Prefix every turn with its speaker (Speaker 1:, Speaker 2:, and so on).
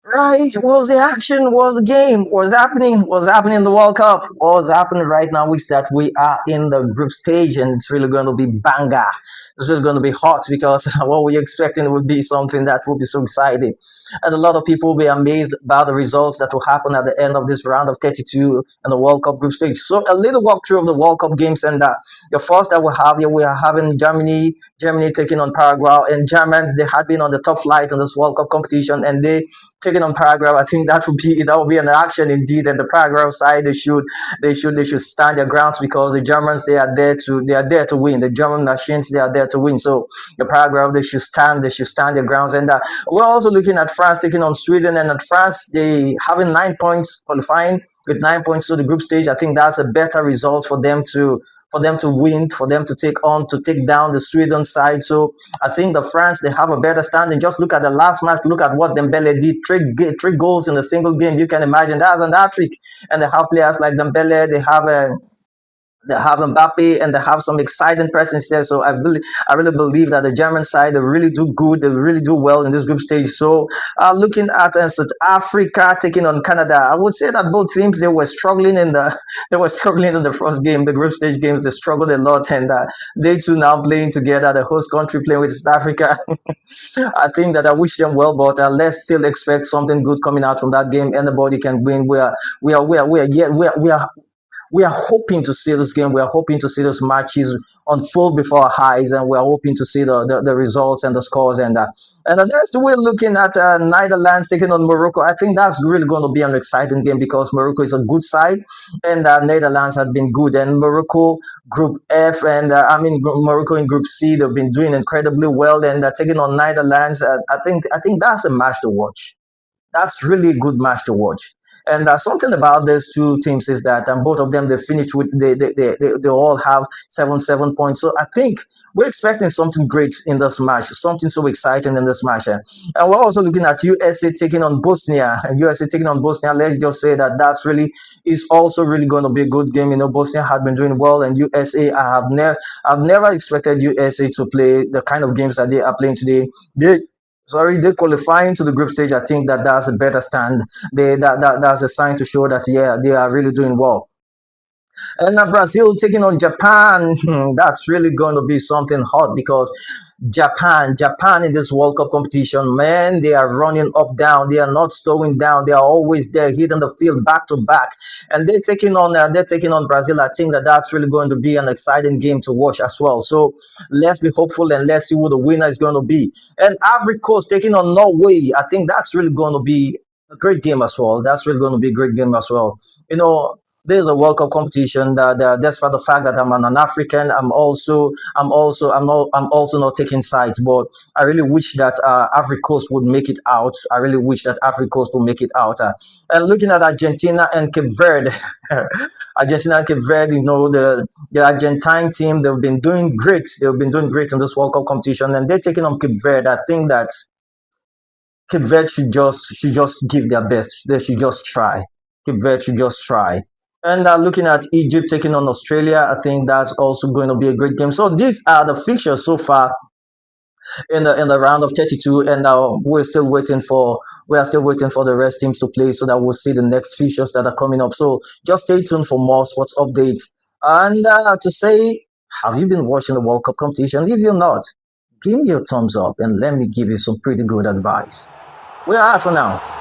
Speaker 1: Right, what was the action? What was the game? What's happening? What's happening in the World Cup? What's happening right now is that we are in the group stage and it's really going to be banger. It's really going to be hot because what we're expecting would be something that will be so exciting. And a lot of people will be amazed about the results that will happen at the end of this round of 32 in the World Cup group stage. So a little walkthrough of the World Cup games and the first that we have here, we are having Germany taking on Paraguay, and Germans, they had been on the top flight in this World Cup competition and they taking on Paraguay. I think that would be an action indeed. And the Paraguay side, they should stand their grounds because the Germans, they are there to win. The German machines, they are there to win. So the Paraguay, they should stand their grounds. And we're also looking at France taking on Sweden, and at France they having 9 points qualifying with 9 points to the group stage. I think that's a better result for them to win, for them to take down the Sweden side. So I think the France, they have a better standing. Just look at the last match. Look at what Dembele did. Three goals in a single game. You can imagine that's an hat trick. And they have players like Dembele. They have Mbappe and they have some exciting presence there. So I really believe that the German side, they really do good. They really do well in this group stage. So looking at South Africa taking on Canada, I would say that both teams, they were struggling in the they were struggling in the first game, the group stage games. They struggled a lot, and they two now playing together, the host country playing with South Africa. I think that I wish them well, but let's still expect something good coming out from that game. Anybody can win. We are hoping to see this game. We are hoping to see those matches unfold before our eyes, and we are hoping to see the results and the scores. And the next, we're looking at Netherlands taking on Morocco. I think that's really going to be an exciting game because Morocco is a good side, and Netherlands had been good. And Morocco, Group F, and Morocco in Group C, they've been doing incredibly well, and taking on Netherlands. I think that's a match to watch. That's really a good match to watch. And something about these two teams is that both of them, they finished with they all have 7 points. So I think we're expecting something great in this match, something so exciting in this match. And we're also looking at USA taking on Bosnia, and USA taking on Bosnia. Let's just say that that's really is also really going to be a good game. Bosnia had been doing well, and USA, I've never expected USA to play the kind of games that they are playing today. They qualifying to the group stage. I think that that's a better stand. That's a sign to show that, yeah, they are really doing well. And Brazil taking on Japan. That's really going to be something hot because Japan in this World Cup competition, man, they are running up down. They are not slowing down. They are always there, hitting the field back to back, and they're taking on Brazil. I think that that's really going to be an exciting game to watch as well. So let's be hopeful and let's see who the winner is going to be. And Ivory Coast taking on Norway. I think that's really going to be a great game as well. That's really going to be a great game as well. You know, there's a World Cup competition that despite the fact that I'm an African, I'm also not taking sides. But I really wish that Ivory Coast would make it out. I really wish that Ivory Coast would make it out. And looking at Argentina and Cape Verde, Argentina and Cape Verde, the Argentine team, they've been doing great. They've been doing great in this World Cup competition, and they're taking on Cape Verde. I think that Cape Verde should just give their best. They should just try. Cape Verde should just try. And looking at Egypt taking on Australia, I think that's also going to be a great game. So these are the fixtures so far in the round of 32, and we are still waiting for the rest teams to play so that we'll see the next fixtures that are coming up. So just stay tuned for more sports updates. And to say, have you been watching the World Cup competition? If you're not, give me a thumbs up and let me give you some pretty good advice. We are out for now.